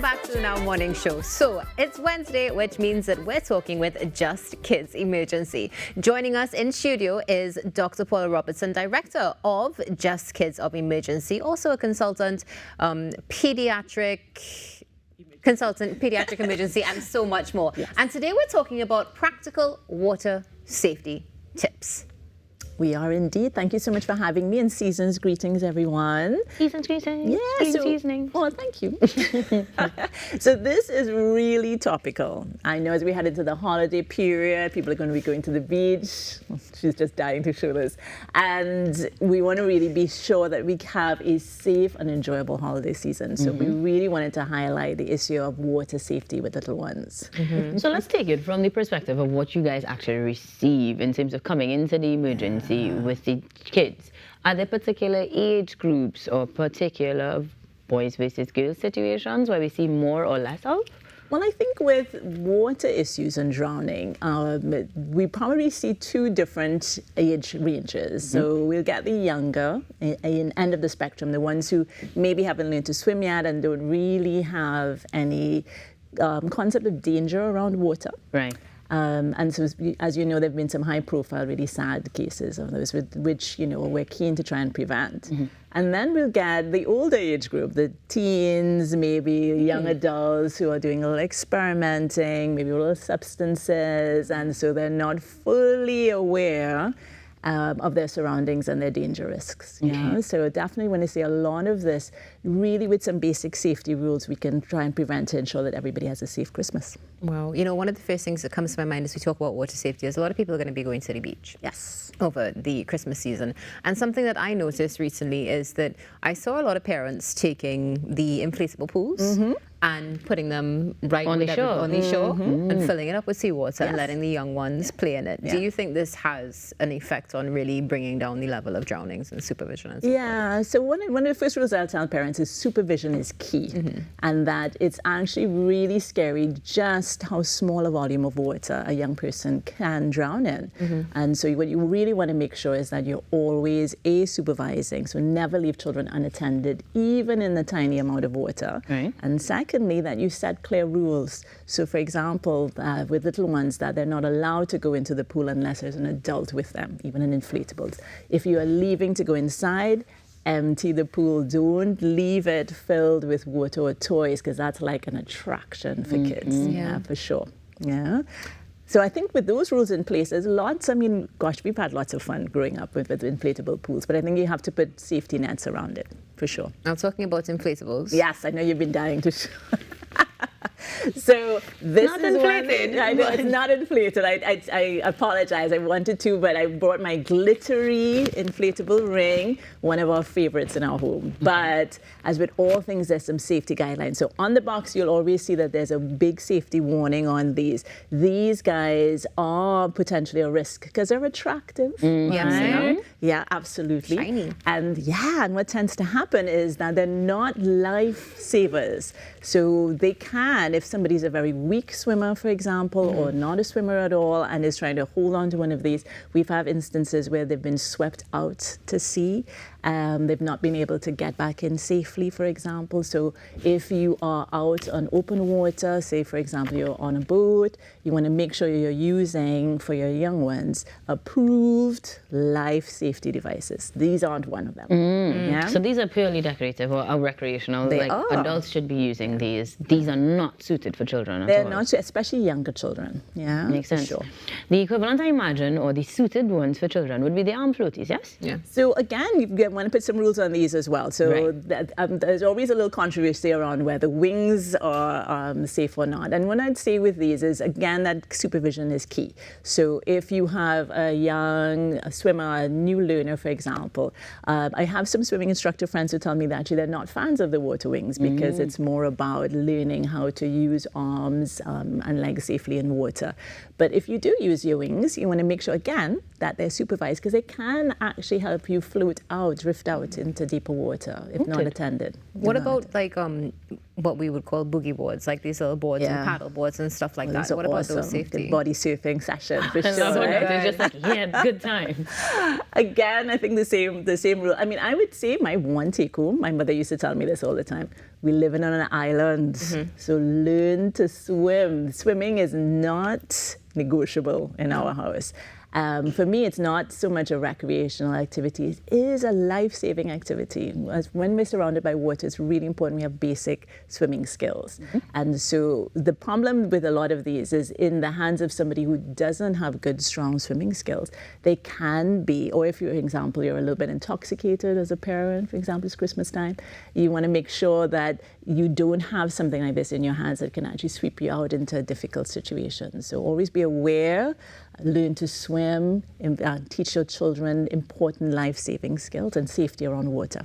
back to our morning show. So it's Wednesday, which means that we're talking with Just Kidz Emergency. Joining us in studio is Dr. Paula Robertson, Director of Just Kidz Emergency, also a consultant, pediatric emergency, and so much more. Yes. And today we're talking about practical water safety tips. We are indeed. Thank you so much for having me, and season's greetings, everyone. Season's greetings. Yeah, seasoning. Oh, thank you. So this is really topical. I know as we head into the holiday period, people are going to be going to the beach. She's just dying to show this. And we want to really be sure that we have a safe and enjoyable holiday season. So we really wanted to highlight the issue of water safety with little ones. So let's take it from the perspective of what you guys actually receive in terms of coming into the emergency with the kids. Are there particular age groups or particular boys versus girls situations where we see more or less of? Well, I think with water issues and drowning, we probably see two different age ranges. So we'll get the younger, end of the spectrum, the ones who maybe haven't learned to swim yet and don't really have any concept of danger around water. Right. And so, as you know, there have been some high-profile, really sad cases of those, which, you know, we're keen to try and prevent. And then we'll get the older age group, the teens, maybe young adults who are doing a little experimenting, maybe a little substances, and so they're not fully aware of their surroundings and their danger risks. Yeah? So definitely when I see a lot of this, really with some basic safety rules, we can try and prevent to ensure that everybody has a safe Christmas. Well, you know, one of the first things that comes to my mind as we talk about water safety is a lot of people are going to be going to the beach. Yes. Over the Christmas season. And something that I noticed recently is that I saw a lot of parents taking the inflatable pools and putting them right on the shore, and filling it up with seawater and letting the young ones play in it. Do you think this has an effect on really bringing down the level of drownings and supervision and so forth? So one of the first rules I'll tell parents is supervision is key, and that it's actually really scary just how small a volume of water a young person can drown in. And so what you really want to make sure is that you're always supervising, so never leave children unattended, even in the tiny amount of water. Right. And secondly, that you set clear rules. So for example, with little ones, that they're not allowed to go into the pool unless there's an adult with them, even in inflatables. If you are leaving to go inside, empty the pool. Don't leave it filled with water or toys, because that's like an attraction for kids. Yeah, for sure. Yeah. So I think with those rules in place, there's lots, I mean, gosh, we've had lots of fun growing up with inflatable pools, but I think you have to put safety nets around it, for sure. Now, talking about inflatables. Yes, I know you've been dying to show. So this not is inflated. I know it's not inflated. I apologize. I wanted to, but I brought my glittery inflatable ring, one of our favorites in our home. But as with all things, there's some safety guidelines. So on the box, you'll always see that there's a big safety warning on these. These guys are potentially a risk because they're attractive. Right? Yeah, absolutely. Shiny. And and what tends to happen is that they're not lifesavers. So they can, if somebody's a very weak swimmer, for example, or not a swimmer at all, and is trying to hold on to one of these, we've had instances where they've been swept out to sea. They've not been able to get back in safely, for example. So if you are out on open water, say, for example, you're on a boat, you want to make sure you're using, for your young ones, approved life safety devices. These aren't one of them. Yeah? So these are purely decorative or recreational. They are. Adults should be using these. These are not suited for children at all. They're not, especially younger children. Yeah, makes sense. Sure. The equivalent, I imagine, or the suited ones for children would be the arm floaties, yes? Yeah. So again, you want to put some rules on these as well. So there's always a little controversy around whether wings are safe or not. And what I'd say with these is, again, that supervision is key. So if you have a young swimmer, a new learner, for example, I have some swimming instructor friends who tell me that actually they're not fans of the water wings because it's more about learning how to use arms and legs safely in water. But if you do use your wings, you want to make sure, again, that they're supervised, because they can actually help you float out drift out into deeper water if not attended. What about like what we would call boogie boards, like these little boards and paddle boards and stuff like that? What about those safety? Good body surfing session for sure. It's just like, yeah, good time. Again, I think the same rule. I mean, I would say my one take home, my mother used to tell me this all the time, we live on an island, so learn to swim. Swimming is not negotiable in our house. For me, it's not so much a recreational activity. It is a life-saving activity. When we're surrounded by water, it's really important we have basic swimming skills. And so the problem with a lot of these is in the hands of somebody who doesn't have good, strong swimming skills. They can be, or if, for example, you're a little bit intoxicated as a parent, for example, it's Christmas time, you want to make sure that you don't have something like this in your hands that can actually sweep you out into a difficult situation. So always be aware, learn to swim, teach your children important life-saving skills and safety around water.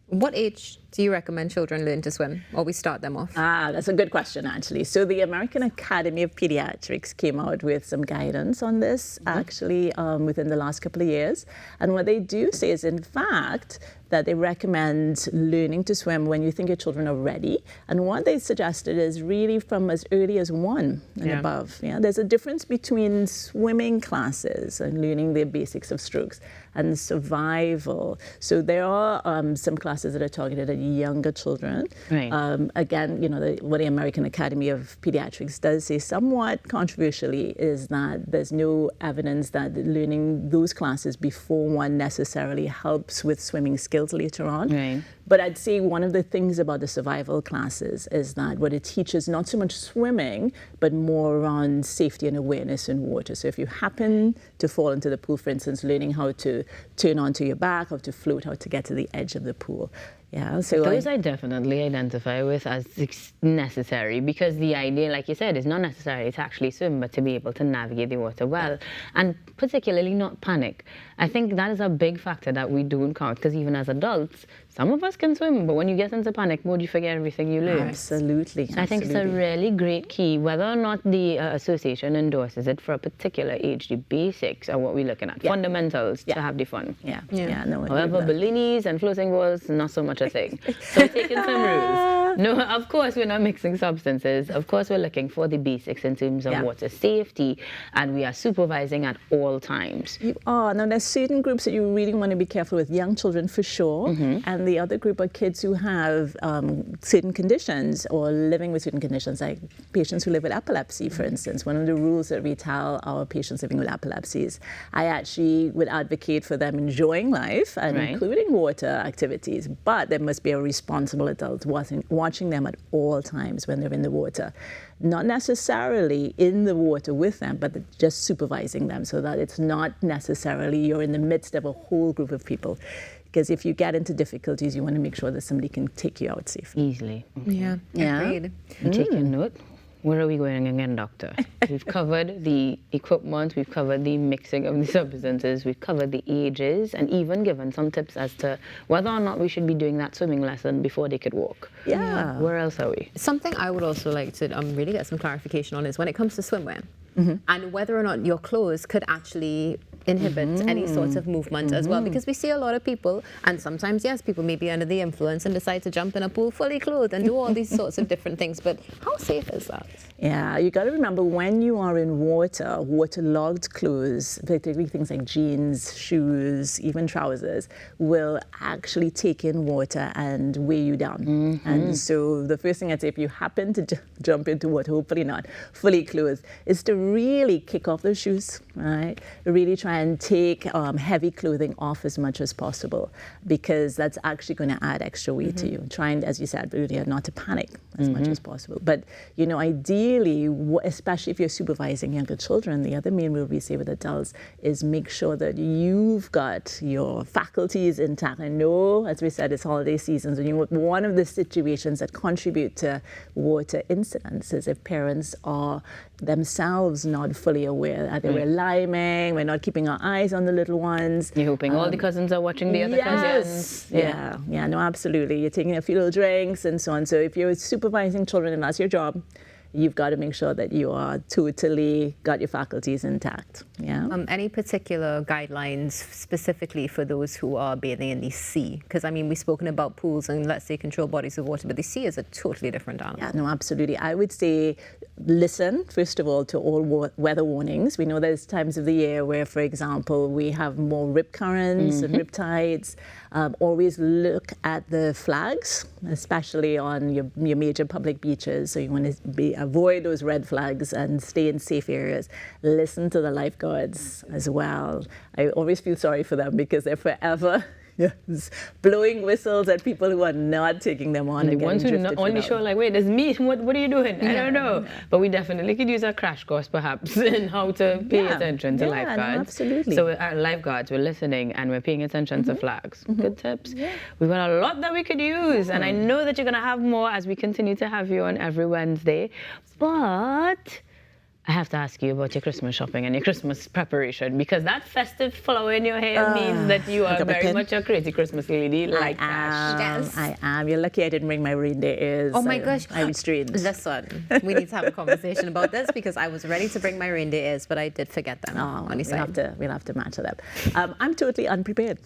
What age do you recommend children learn to swim, or we start them off? That's a good question, actually. So the American Academy of Pediatrics came out with some guidance on this, actually, within the last couple of years. And what they do say is, in fact, that they recommend learning to swim when you think your children are ready. And what they suggested is really from as early as 1 and above. Yeah, there's a difference between swimming classes and learning the basics of strokes and survival. So there are some classes that are targeted at younger children. Right. Again, you know, what the American Academy of Pediatrics does say somewhat controversially is that there's no evidence that learning those classes before 1 necessarily helps with swimming skills later on. Right. But I'd say one of the things about the survival classes is that what it teaches not so much swimming, but more around safety and awareness in water. So if you happen to fall into the pool, for instance, learning how to turn onto your back, how to float, how to get to the edge of the pool. Yeah, so those I definitely identify with as necessary, because the idea, like you said, is not necessarily to actually swim, but to be able to navigate the water well, and particularly not panic. I think that is a big factor that we don't count, because even as adults, some of us can swim, but when you get into panic mode, you forget everything you learned. Absolutely. So I think it's a really great key, whether or not the association endorses it for a particular age. The basics are what we're looking at, fundamentals to have the fun. No, however, balloonies and floating balls, not so much a thing. So we're taking some rules. No, of course we're not mixing substances. Of course we're looking for the basics in terms of water safety, and we are supervising at all times. You are. Now there's certain groups that you really want to be careful with, young children for sure, and the other group are kids who have certain conditions or living with certain conditions, like patients who live with epilepsy, for instance. One of the rules that we tell our patients living with epilepsy is I actually would advocate for them enjoying life and including water activities, but there must be a responsible adult watching them at all times when they're in the water. Not necessarily in the water with them, but just supervising them so that it's not necessarily you're in the midst of a whole group of people. Because if you get into difficulties, you want to make sure that somebody can take you out safely. Easily. Okay. Agreed. I'm taking note. Where are we going again, doctor? We've covered the equipment, we've covered the mixing of the substances, we've covered the ages, and even given some tips as to whether or not we should be doing that swimming lesson before they could walk. Yeah. Where else are we? Something I would also like to really get some clarification on is when it comes to swimwear, and whether or not your clothes could actually inhibit any sort of movement as well, because we see a lot of people, and sometimes yes, people may be under the influence and decide to jump in a pool fully clothed and do all these sorts of different things, but how safe is that? Yeah, you got to remember when you are in water, waterlogged clothes, particularly things like jeans, shoes, even trousers, will actually take in water and weigh you down. And so the first thing I'd say, if you happen to jump into water, hopefully not fully clothed, is to really kick off those shoes, right? Really try and take heavy clothing off as much as possible, because that's actually going to add extra weight to you. Trying, as you said earlier, not to panic as much as possible. But, you know, ideally, especially if you're supervising younger children, the other main rule we say with adults is make sure that you've got your faculties intact. I know, as we said, it's holiday season, so one of the situations that contribute to water incidents is if parents are themselves not fully aware that we're liming, we're not keeping our eyes on the little ones. You're hoping all the cousins are watching the other cousins. Yeah, no, absolutely. You're taking a few little drinks and so on. So if you're supervising children and that's your job, you've got to make sure that you are totally got your faculties intact. Yeah. Any particular guidelines specifically for those who are bathing in the sea? Because, I mean, we've spoken about pools and, let's say, controlled bodies of water, but the sea is a totally different animal. Yeah, no, absolutely. I would say listen, first of all, to all weather warnings. We know there's times of the year where, for example, we have more rip currents and rip tides. Always look at the flags, especially on your major public beaches. So you want to avoid those red flags and stay in safe areas. Listen to the lifeguards as well. I always feel sorry for them because they're forever blowing whistles at people who are not taking them on. The ones who not only show like, wait, there's me. What are you doing? I don't know. Yeah. But we definitely could use a crash course perhaps in how to pay attention to lifeguards. No, absolutely. So our lifeguards, we're listening and we're paying attention to flags. Good tips. Yeah. We've got a lot that we could use, and I know that you're going to have more as we continue to have you on every Wednesday. But I have to ask you about your Christmas shopping and your Christmas preparation, because that festive flower in your hair means that you are very much a crazy Christmas lady like Ash. Yes. I am. You're lucky I didn't bring my reindeer ears. Oh my gosh. I restrained. Listen, we need to have a conversation about this because I was ready to bring my reindeer ears, but I did forget them. We'll have to match it up. I'm totally unprepared.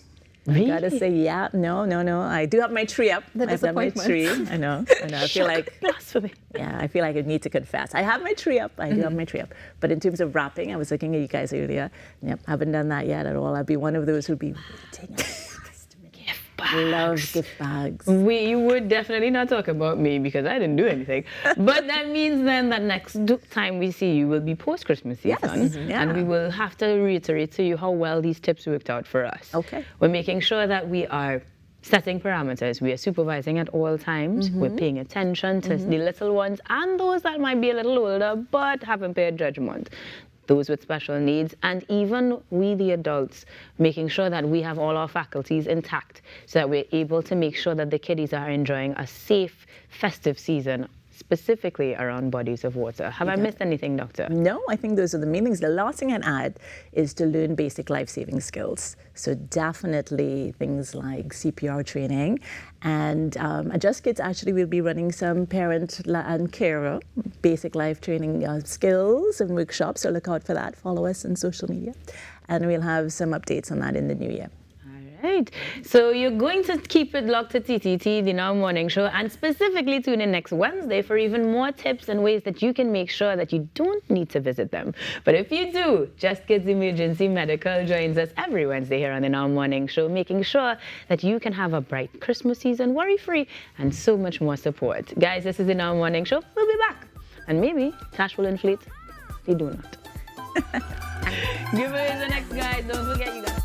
Really? I gotta say, no. I do have my tree up. I've done my tree. I know. I feel like blasphemy. Yeah, I feel like I need to confess. I have my tree up. I do have my tree up. But in terms of wrapping, I was looking at you guys earlier. Yep, haven't done that yet at all. I'll be one of those who'll be waiting. Love gift bags. You would definitely not talk about me because I didn't do anything. But that means then that next time we see you will be post-Christmas season. Yes. And we will have to reiterate to you how well these tips worked out for us. Okay. We're making sure that we are setting parameters. We are supervising at all times. We're paying attention to the little ones and those that might be a little older but haven't paid judgment. Those with special needs, and even we, the adults, making sure that we have all our faculties intact so that we're able to make sure that the kiddies are enjoying a safe, festive season, specifically around bodies of water. Have I missed anything, Doctor? No, I think those are the main things. The last thing I'd add is to learn basic life-saving skills. So definitely things like CPR training. And at Just Kidz actually will be running some parent and carer basic life training skills and workshops. So look out for that. Follow us on social media. And we'll have some updates on that in the new year. Right. So you're going to keep it locked to TTT, the Now Morning Show, and specifically tune in next Wednesday for even more tips and ways that you can make sure that you don't need to visit them. But if you do, Just Kidz Emergency Medical joins us every Wednesday here on the Now Morning Show, making sure that you can have a bright Christmas season, worry-free, and so much more support. Guys, this is the Now Morning Show. We'll be back. And maybe cash will inflate. They do not. Give it the next, guys. Don't forget, you guys.